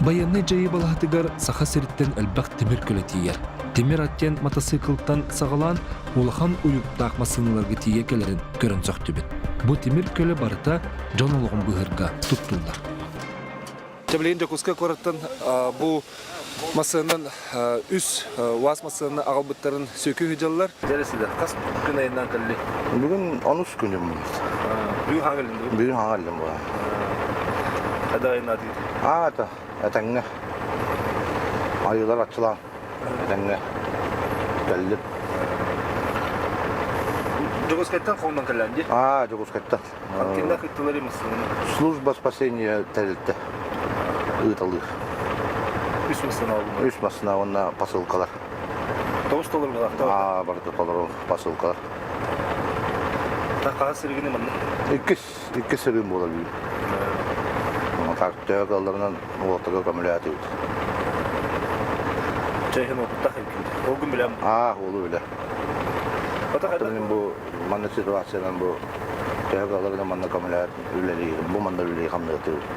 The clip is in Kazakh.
Баянны жайы балаһатыгар саха сириттен элбах тимир көлетиер. Тимир аттен мотоциклтан сағалан улахан уюптақ масыналарғы тие келерін көрін соқтыбет. Бу тимир көлі барыта жон олығын бұғырға тұттулар. Жабылейін жакуска кораттан бу масынын үс уаз масынын ағалбыттарын сөкі хүжалылар. Жаресіді, қас күн айынан кәлі? Бүгін 13 күнім бұл. Бүгін хаңылын бұл? Бүгін хаңылын бұл. Әді айына дейді? Ата, әтәңгі. Айылар атшылан. Әтәңгі. Кәліп. Жогоскайттан қолынан кәлі? Жогоскайттан. Кенді қыттылар емесін? Служба спасения тәрілді. Ұйталыр. Үс масына алдың? Үс масына онына посылкалар. $9 қалақта? Барды $9 посылкалар. Тақаға сіргені мұнда? Екі сіргін болар бүйі. Тәк алдарынан оқтығы көмілі әті өті. Чайхын оқыттақ екенде? Ол күн білем? Олы біле. Мен бұл манны ситуациядан бұл тәк алдарынан манны көмілі әті үлелейгім. Бұл манны үлелей қамды өті өті.